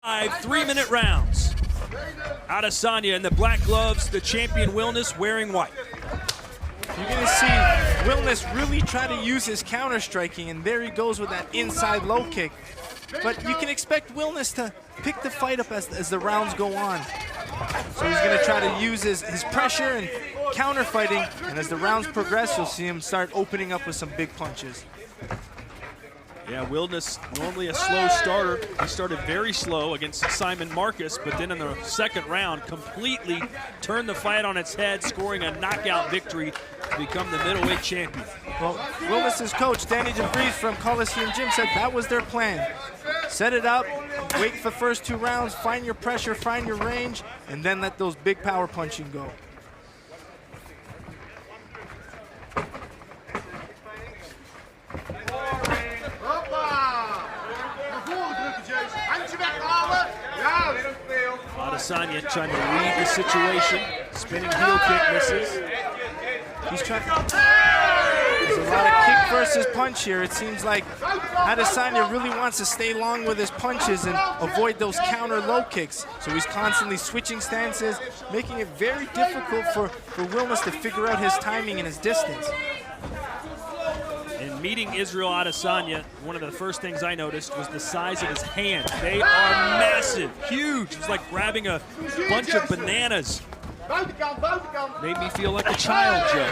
3-minute rounds. Adesanya in the black gloves, the champion Wilnis wearing white. You're going to see Wilnis really try to use his counter striking, and there he goes with that inside low kick. But you can expect Wilnis to pick the fight up as the rounds go on. So he's going to try to use his pressure and counter fighting, and as the rounds progress, you'll see him start opening up with some big punches. Yeah, Wilnis, normally a slow starter. He started very slow against Simon Marcus, but then in the second round, completely turned the fight on its head, scoring a knockout victory to become the middleweight champion. Well, Wilnis' coach, Danny DeVries from Coliseum Gym, said that was their plan. Set it up, wait for the first 2 rounds, find your pressure, find your range, and then let those big power punching go. Adesanya trying to read the situation. Spinning heel kick misses. He's trying. There's a lot of kick versus punch here. It seems like Adesanya really wants to stay long with his punches and avoid those counter low kicks. So he's constantly switching stances, making it very difficult for Wilnis to figure out his timing and his distance. In meeting Israel Adesanya, one of the first things I noticed was the size of his hands. They are massive, huge. It's like grabbing a bunch of bananas. Made me feel like a child, Joe.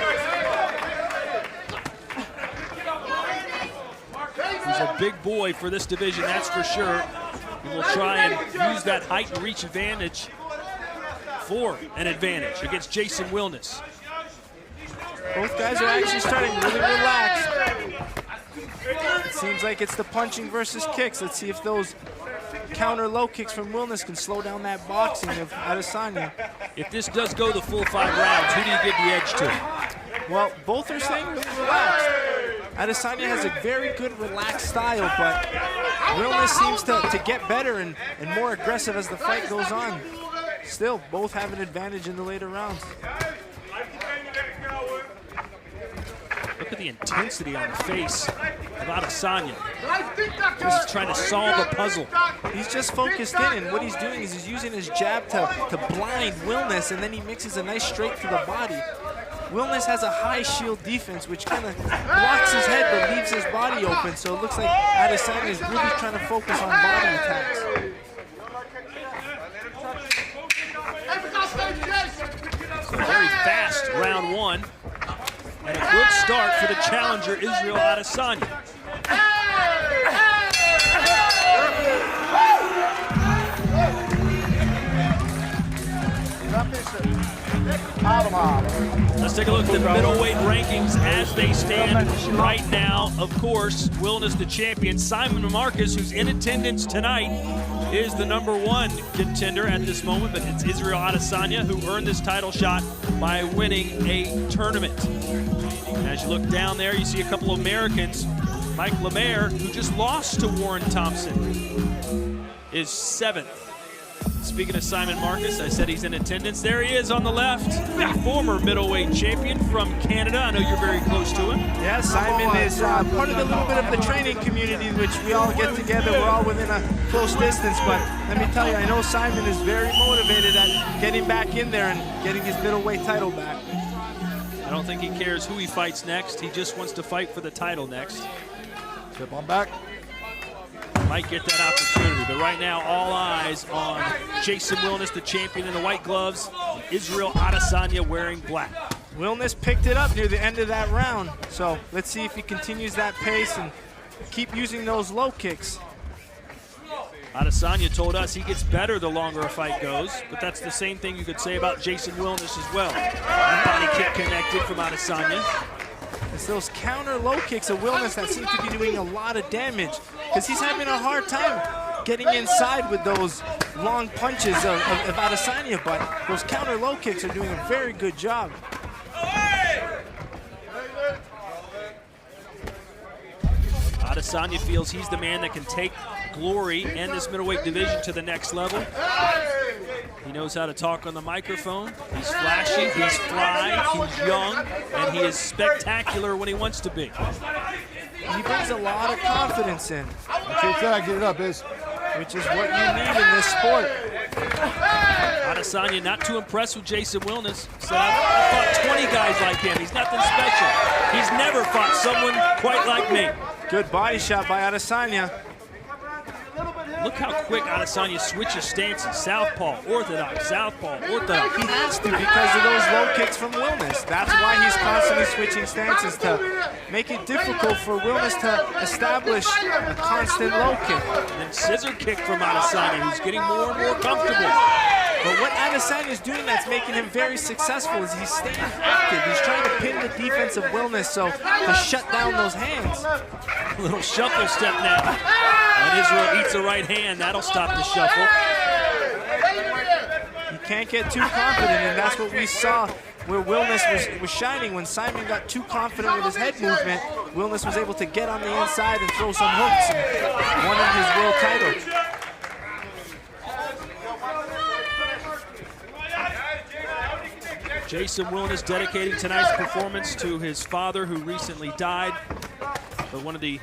He's a big boy for this division, that's for sure. He will try and use that height and reach advantage for an advantage against Jason Wilnis. Both guys are actually starting really relaxed. It seems like it's the punching versus kicks. Let's see if those counter low kicks from Wilnis can slow down that boxing of Adesanya. If this does go the full 5 rounds, who do you give the edge to? Well, both are staying really relaxed. Adesanya has a very good relaxed style, but Wilnis seems to get better and more aggressive as the fight goes on. Still, both have an advantage in the later rounds. Look at the intensity on the face of Adesanya. Just trying to solve a puzzle. He's just focused in, and what he's doing is he's using his jab to blind Wilnis, and then he mixes a nice straight to the body. Wilnis has a high shield defense, which kind of blocks his head but leaves his body open, so it looks like Adesanya is really trying to focus on body attacks. So very fast round 1. And a good start for the challenger, Israel Adesanya. Let's take a look at the middleweight rankings as they stand right now. Of course, Wilnis the champion. Simon Marcus, who's in attendance tonight, is the #1 contender at this moment, but it's Israel Adesanya who earned this title shot by winning a tournament. And as you look down there, you see a couple of Americans. Mike Lemaire, who just lost to Warren Thompson, is 7th. Speaking of Simon Marcus, I said he's in attendance. There he is on the left, the former middleweight champion from Canada. I know you're very close to him. Yeah, Simon is part of the little bit of the training community, which we all get together. We're all within a close distance, but let me tell you, I know Simon is very motivated at getting back in there and getting his middleweight title back. I don't think he cares who he fights next. He just wants to fight for the title next. Step on back. Might get that opportunity, but right now all eyes on Jason Wilnis, the champion in the white gloves, Israel Adesanya wearing black. Wilnis picked it up near the end of that round, so let's see if he continues that pace and keep using those low kicks. Adesanya told us he gets better the longer a fight goes, but that's the same thing you could say about Jason Wilnis as well. Body kick connected from Adesanya. It's those counter low kicks of Wilnis that seem to be doing a lot of damage, because he's having a hard time getting inside with those long punches of Adesanya, but those counter low kicks are doing a very good job. Adesanya feels he's the man that can take Glory and this middleweight division to the next level. He knows how to talk on the microphone. He's flashy, he's fly, he's young, and he is spectacular when he wants to be. He brings a lot of confidence in. Get it up, Iz. Which is what you need in this support. Adesanya not too impressed with Jason Wilnis. Said, I fought 20 guys like him. He's nothing special. He's never fought someone quite like me. Good body shot by Adesanya. Look how quick Adesanya switches stances. Southpaw, orthodox, southpaw, orthodox. He has to because of those low kicks from Wilnis. That's why he's constantly switching stances to make it difficult for Wilnis to establish a constant low kick. And then scissor kick from Adesanya, who's getting more and more comfortable. But what Adesanya is doing that's making him very successful is he's staying active. He's trying to pin the defense of Wilnis so to shut down those hands. A little shuffle step now. And Israel eats a right hand. That'll stop the shuffle. You can't get too confident, and that's what we saw where Wilnis was shining. When Simon got too confident with his head movement, Wilnis was able to get on the inside and throw some hooks and won his world title. Jason Wilnis dedicating tonight's performance to his father who recently died. But one of the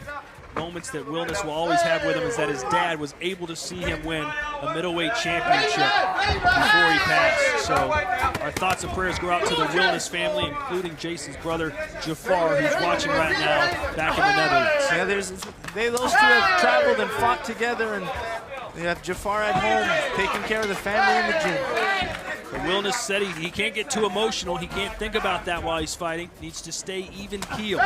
moments that Wilnis will always have with him is that his dad was able to see him win a middleweight championship before he passed. So our thoughts and prayers go out to the Wilnis family, including Jason's brother, Jafar, who's watching right now back in the Netherlands. Yeah, those two have traveled and fought together, and they have Jafar at home taking care of the family in the gym. But Wilnis said he can't get too emotional. He can't think about that while he's fighting. Needs to stay even keel.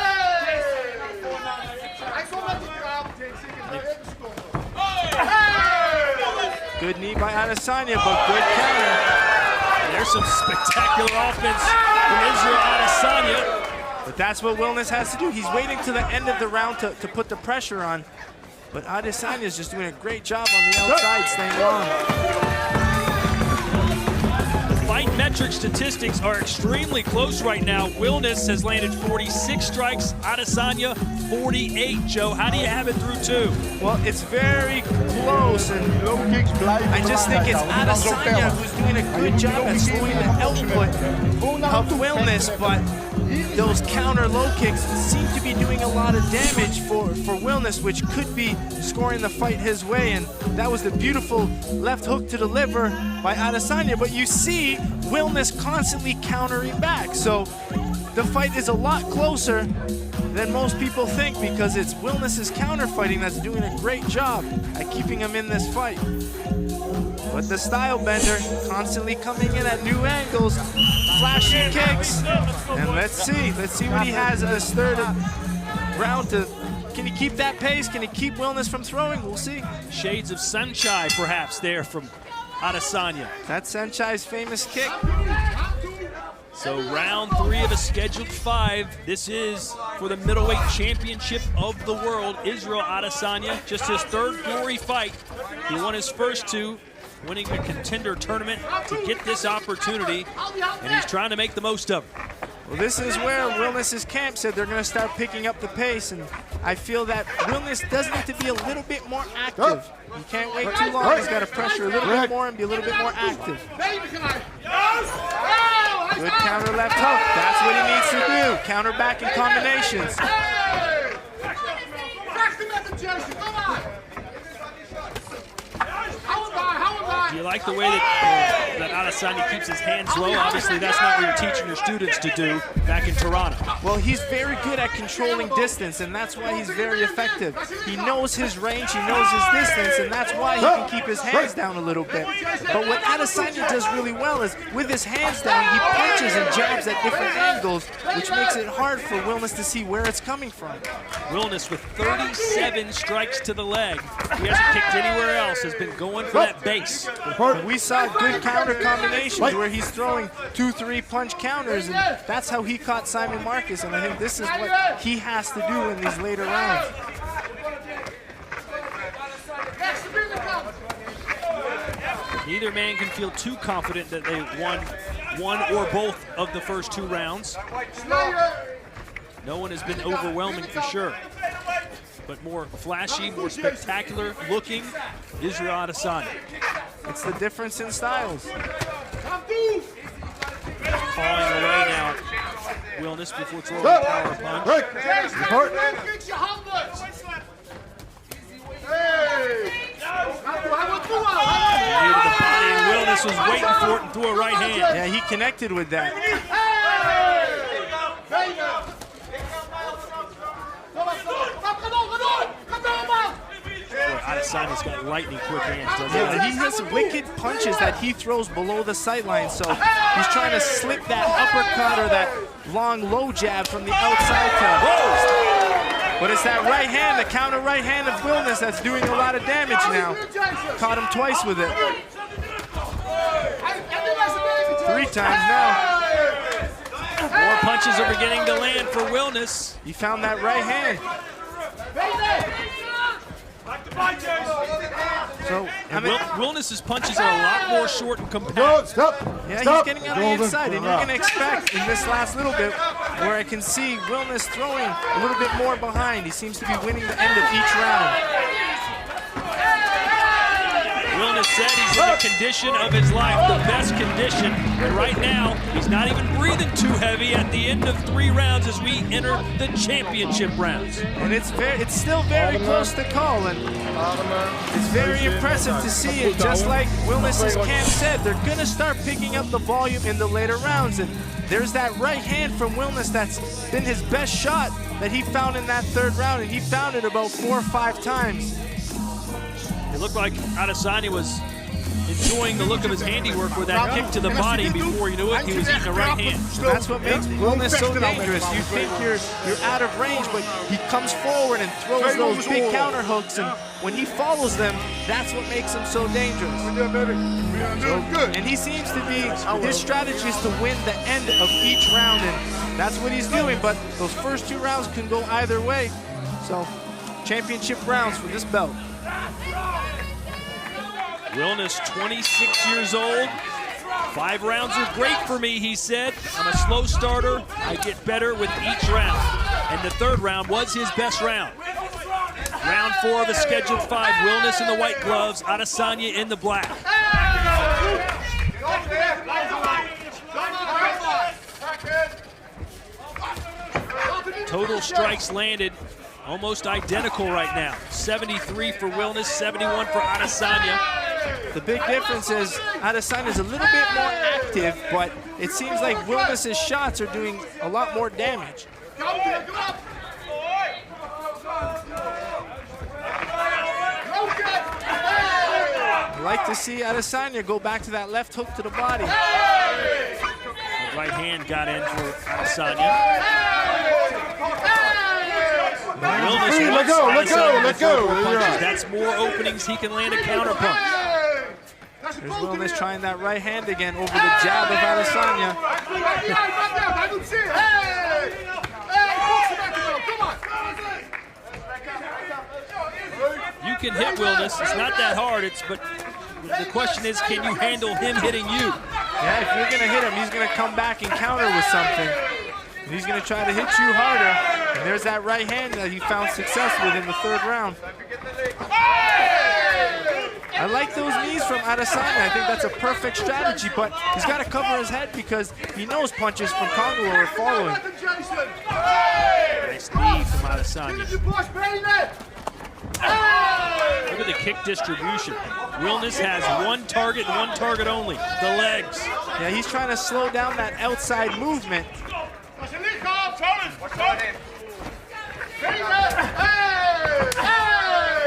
Good knee by Adesanya, but good counter. There's some spectacular offense from Israel Adesanya. But that's what Wilnis has to do. He's waiting to the end of the round to put the pressure on. But Adesanya is just doing a great job on the outside, staying long. Fight metric statistics are extremely close right now. Wilnis has landed 46 strikes, Adesanya 48. Joe, how do you have it through two? Well, it's very close, and I just think it's Adesanya who's doing a good job at slowing the output of Wilnis, but those counter low kicks seem to be doing a lot of damage for Wilnis, which could be scoring the fight his way. And that was the beautiful left hook to the liver by Adesanya. But you see Wilnis constantly countering back. So the fight is a lot closer than most people think because it's Wilnis's counter fighting that's doing a great job at keeping him in this fight. But the style bender constantly coming in at new angles, flashing kicks, and let's see what he has in this third round. Can he keep that pace? Can he keep Wilnis from throwing? We'll see. Shades of Sunshine perhaps there from Adesanya. That's Sanchai's famous kick. So round 3 of a scheduled 5. This is for the middleweight championship of the world. Israel Adesanya, just his third glory fight. He won his first 2, winning the contender tournament to get this opportunity, and he's trying to make the most of it. Well, this is where Wilnis's camp said they're going to start picking up the pace, and I feel that Wilnis does need to be a little bit more active. He can't wait too long. He's got to pressure a little bit more and be a little bit more active. Good counter left hook. That's what he needs to do. Counter back in combinations. Do you like the way that Adesanya keeps his hands low? Obviously, that's not what you're teaching your students to do back in Toronto. Well, he's very good at controlling distance, and that's why he's very effective. He knows his range, he knows his distance, and that's why he can keep his hands down a little bit. But what Adesanya does really well is, with his hands down, he punches and jabs at different angles, which makes it hard for Wilnis to see where it's coming from. Wilnis with 37 strikes to the leg. He hasn't kicked anywhere else, has been going for that base. We saw good counter combinations where he's throwing 2-3 punch counters, and that's how he caught Simon Marcus, and I think this is what he has to do in these later rounds. Neither man can feel too confident that they won one or both of the first 2 rounds. No one has been overwhelming for sure, but more flashy, more spectacular looking Israel Adesanya. It's the difference in styles. Calling away now Wilnis before throwing a power punch. Wilnis was waiting for it and threw a right hand. Yeah, he connected with that. Adesanya's got lightning quick hands, doesn't he? Yeah, he has wicked punches that he throws below the sideline, so he's trying to slip that uppercut or that long low jab from the outside to... But it's that right hand, the counter right hand of Wilnis that's doing a lot of damage now. Caught him twice with it. 3 times now. More punches are beginning to land for Wilnis. He found that right hand. So, I mean, Wilnis's punches are a lot more short and compact. Yeah, he's getting on the inside, and you're going to expect in this last little bit where I can see Wilnis throwing a little bit more behind. He seems to be winning the end of each round. Wilnis said he's in the condition of his life, the best condition. And right now, he's not even breathing too heavy at the end of 3 rounds as we enter the championship rounds. And it's still very close to call, and it's very impressive to see it. Just like Wilnis's camp said, they're going to start picking up the volume in the later rounds. And there's that right hand from Wilnis that's been his best shot that he found in that 3rd round, and he found it about 4 or 5 times. It looked like Adesanya was enjoying the look of his handiwork with that kick to the body. Before you knew it, he was eating a right hand. That's what makes Wilnis so dangerous. You think you're out of range, but he comes forward and throws those big counter hooks, and when he follows them, that's what makes him so dangerous. And he seems to be, his strategy is to win the end of each round, and that's what he's doing, but those first 2 rounds can go either way. So, championship rounds for this belt. Wilnis, 26 years old. 5 rounds are great for me, he said. I'm a slow starter. I get better with each round. And the 3rd round was his best round. Round 4 of the scheduled 5. Wilnis in the white gloves, Adesanya in the black. Total strikes landed almost identical right now. 73 for Wilnis, 71 for Adesanya. The big difference is Adesanya is a little bit more active, but it seems like Wilnis's shots are doing a lot more damage. I like to see Adesanya go back to that left hook to the body. The right hand got in for Adesanya. Wilnis let go. That's more openings. He can land a counter punch. There's Wilnis trying that right hand again over the jab of Adesanya. You can hit Wilnis. It's not that hard. But the question is, can you handle him hitting you? Yeah, if you're going to hit him, he's going to come back and counter with something. And he's going to try to hit you harder. And there's that right hand that he found success with in the 3rd round. I like those knees from Adesanya. I think that's a perfect strategy, but he's got to cover his head because he knows punches from Congo are following. Nice knee from Adesanya. Look at the kick distribution. Wilnis has 1 target and 1 target only, the legs. Yeah, he's trying to slow down that outside movement.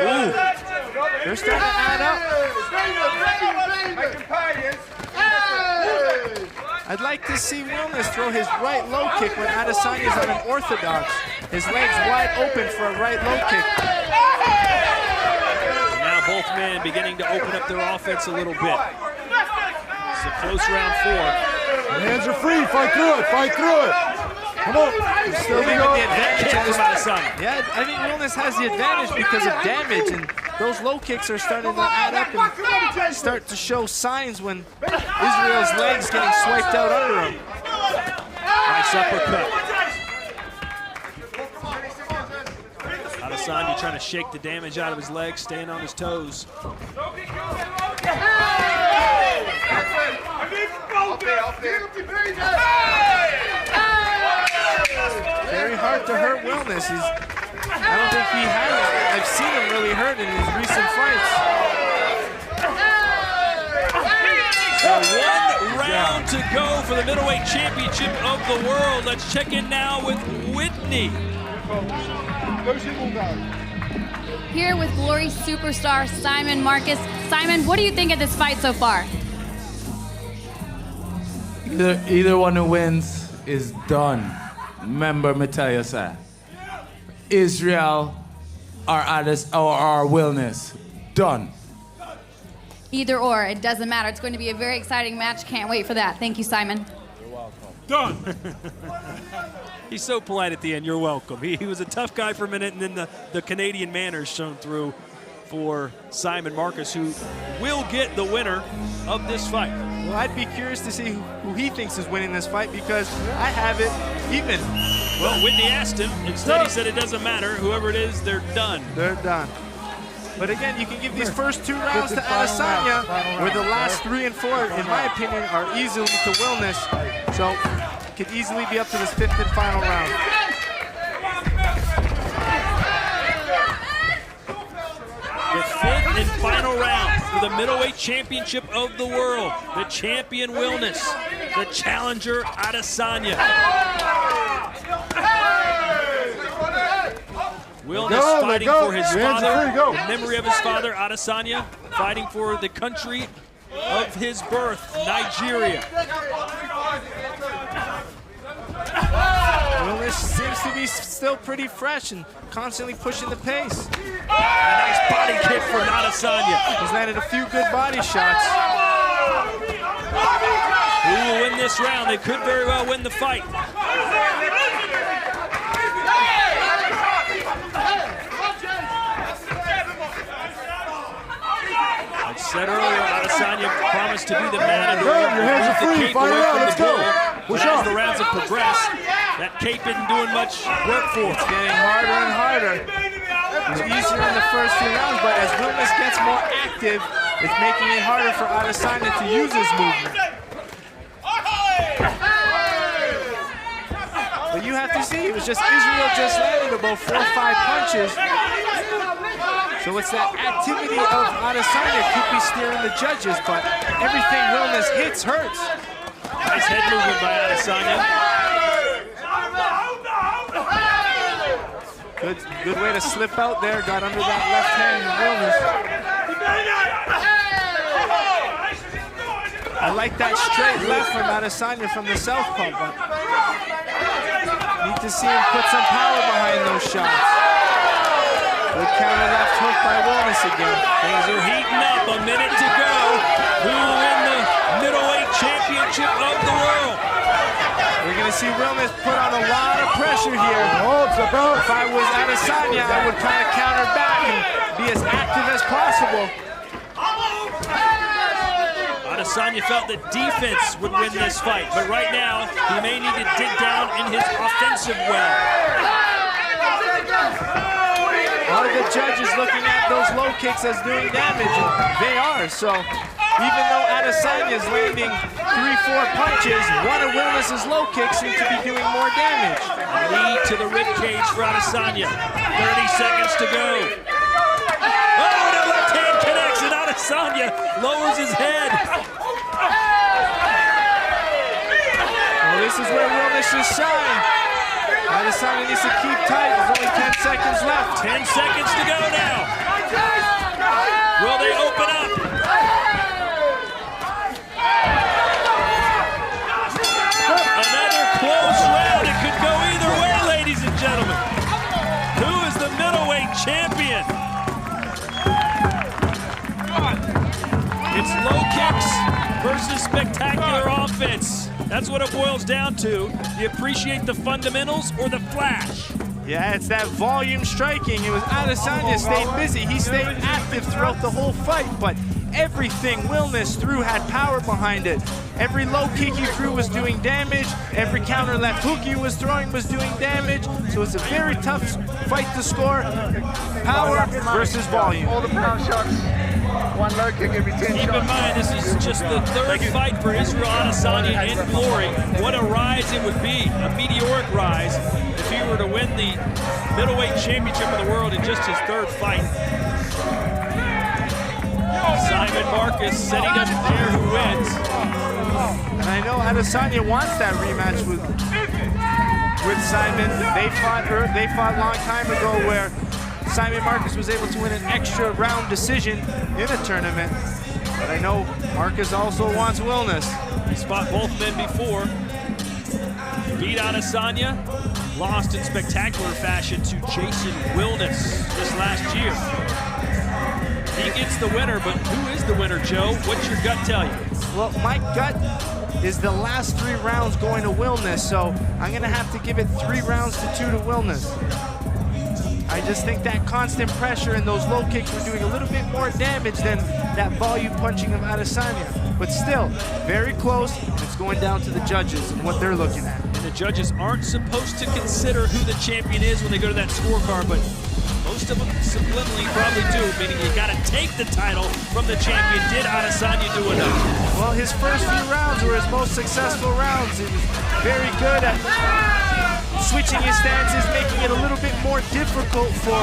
Ooh. They're starting to add up. I'd like to see Wilnis throw his right low kick when Adesanya's on an orthodox. His legs wide open for a right low kick. Now both men beginning to open up their offense a little bit. It's a close round 4. The hands are free. Fight through it. Fight through it. Come on. Still leaving the advantage. Yeah, I think Wilnis has the advantage because of damage, and those low kicks are starting to add up and start to show signs when Israel's legs getting swiped out under him. Nice uppercut. Adesanya trying to shake the damage out of his legs, staying on his toes. Very hard to hurt Wilnis. I don't think he has. I've seen him really hurt in his recent fights. for the middleweight championship of the world. Let's check in now with Whitney. Here with Glory superstar Simon Marcus. Simon, what do you think of this fight so far? Either one who wins is done. Remember, me tell you, sir. Israel or wilnis. Done. Either or, it doesn't matter. It's going to be a very exciting match. Can't wait for that. Thank you, Simon. You're welcome. Done. He's so polite at the end. You're welcome. He was a tough guy for a minute, and then the Canadian manners shone through for Simon Marcus, who will get the winner of this fight. Well, I'd be curious to see who he thinks is winning this fight, because I have it even. Well, Whitney asked him. Instead, he said it doesn't matter. Whoever it is, they're done. They're done. But again, you can give these first 2 rounds to Adesanya, where the last 3 and 4, in my opinion, are easily to Wilnis. So it could easily be up to this 5th and final round. The 5th and final round for the middleweight championship of the world. The champion Wilnis, the challenger Adesanya. Wilnis fighting for his father, in memory of his father, Adesanya, fighting for the country of his birth, Nigeria. Wilnis seems to be still pretty fresh and constantly pushing the pace. A nice body kick from Adesanya. He's landed a few good body shots. Who will win this round? They could very well win the fight. I said earlier, Adesanya promised to be the man of the ring. Your hands are free. Fight it out. Let's go. But as the rounds have progressed, that cape isn't doing much work for him. It's getting harder and harder. It's easier in the first few rounds, but as Wilnis gets more active, it's making it harder for Adesanya to use his movement. But you have to see, it was just Israel just landed about 4 or 5 punches. So it's that activity of Adesanya could be steering the judges, but everything Wilnis hits hurts. Nice head movement by Adesanya. Good way to slip out there, got under that left hand of Wilnis. I like that straight left from Adesanya from the southpaw, but need to see him put some power behind those shots. Good counter left hook by Wilnis again. Things are heating up, a minute to go. Who will win the middleweight championship of the world? We're going to see Wilnis put on a lot of pressure here. If I was Adesanya, I would kind of counter back and be as active as possible. Adesanya felt that defense would win this fight, but right now, he may need to dig down in his offensive well. A lot of the judges looking at those low kicks as doing damage, and they are. So even though Adesanya is landing 3-4 punches, one of Wilnis's low kicks seem to be doing more damage. Knee to the ribcage for Adesanya. 30 seconds to go. Oh, the left hand connects, and Adesanya lowers his head. Well, this is where Wilnis should shine. Adesanya needs to keep tight. There's only 10 seconds left. 10 seconds to go now. Will they open up? Another close round. It could go either way, ladies and gentlemen. Who is the middleweight champion? It's low kicks versus spectacular offense. That's what it boils down to. Do you appreciate the fundamentals or the flash? Yeah, it's that volume striking. It was Adesanya stayed busy. He stayed active throughout the whole fight, but everything Wilnis threw had power behind it. Every low kick he threw was doing damage. Every counter left hook he was throwing was doing damage. So it's a very tough fight to score. Power versus volume. All the power shots. One low kick every 10 Keep in mind, this is just the third fight for Israel Adesanya in glory. What a rise it would be, a meteoric rise, if he were to win the middleweight championship of the world in just his third fight. Simon Marcus said he doesn't care who wins. And And I know Adesanya wants that rematch with Simon. They fought a long time ago where Simon Marcus was able to win an extra round decision in a tournament. But I know Marcus also wants Wilnis. He's fought both men before. Beat Adesanya, lost in spectacular fashion to Jason Wilnis this last year. He gets the winner, but who is the winner, Joe? What's your gut tell you? Well, my gut is the last 3 rounds going to Wilnis, so I'm gonna have to give it 3 rounds to 2 to Wilnis. I just think that constant pressure and those low kicks were doing a little bit more damage than that volume punching of Adesanya. But still, very close, and it's going down to the judges and what they're looking at. And the judges aren't supposed to consider who the champion is when they go to that scorecard, but most of them subliminally probably do, meaning you gotta take the title from the champion. Did Adesanya do enough? Well, his first few rounds were his most successful rounds. He was very good at switching his stances, making it a little bit more difficult for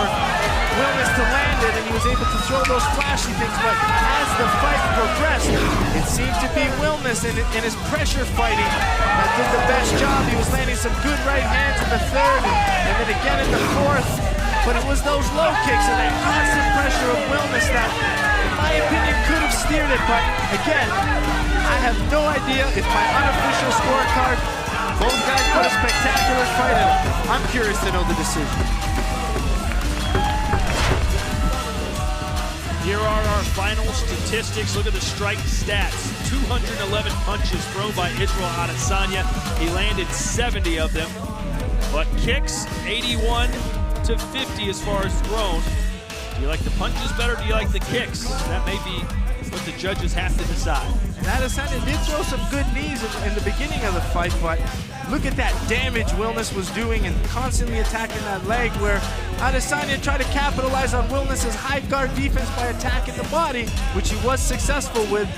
Wilnis to land it, and he was able to throw those flashy things. But as the fight progressed, it seemed to be Wilnis in his pressure fighting that did the best job. He was landing some good right hands in the third, and then again in the fourth. But it was those low kicks and that constant pressure of Wilnis that, in my opinion, could have steered it. But again, I have no idea. It's my unofficial scorecard. Both guys put a spectacular fight in. I'm curious to know the decision. Here are our final statistics. Look at the strike stats. 211 punches thrown by Israel Adesanya. He landed 70 of them. But kicks, 81 to 50 as far as thrown. Do you like the punches better? Do you like the kicks? That may be what the judges have to decide. And Adesanya did throw some good knees in the beginning of the fight, but look at that damage Wilnis was doing and constantly attacking that leg, where Adesanya tried to capitalize on Wilnis's high guard defense by attacking the body, which he was successful with.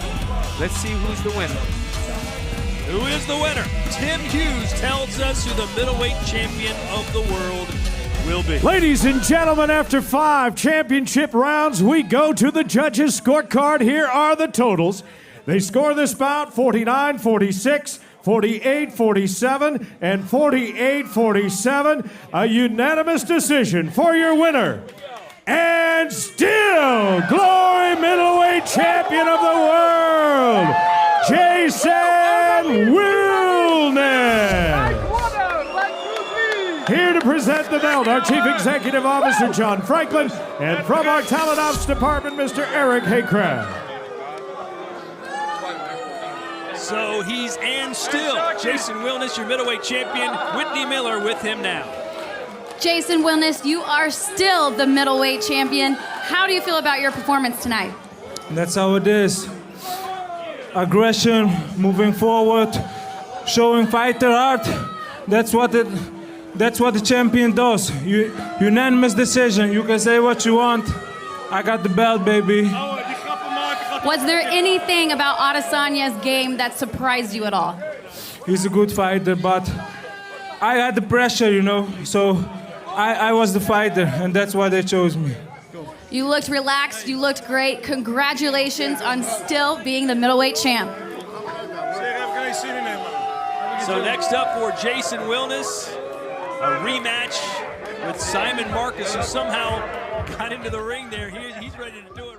Let's see who's the winner. Who is the winner? Tim Hughes tells us who the middleweight champion of the world will be. Ladies and gentlemen, after 5 championship rounds, we go to the judges' scorecard. Here are the totals. They score this bout 49-46, 48-47, and 48-47. A unanimous decision for your winner. And still, glory middleweight champion of the world, Jason Wilnis. Here to present the belt, our Chief Executive Officer, John Franklin, and from our Talent Ops Department, Mr. Eric Haycraft. So he's and still Jason Wilnis, your middleweight champion. Whitney Miller with him now. Jason Wilnis, you are still the middleweight champion. How do you feel about your performance tonight? That's how it is. Aggression, moving forward, showing fighter art. That's what the champion does. Unanimous decision. You can say what you want. I got the belt, baby. Was there anything about Adesanya's game that surprised you at all? He's a good fighter, but I had the pressure, you know. So I was the fighter, and that's why they chose me. You looked relaxed. You looked great. Congratulations on still being the middleweight champ. So next up for Jason Wilnis, a rematch with Simon Marcus, who somehow got into the ring there. He's ready to do it.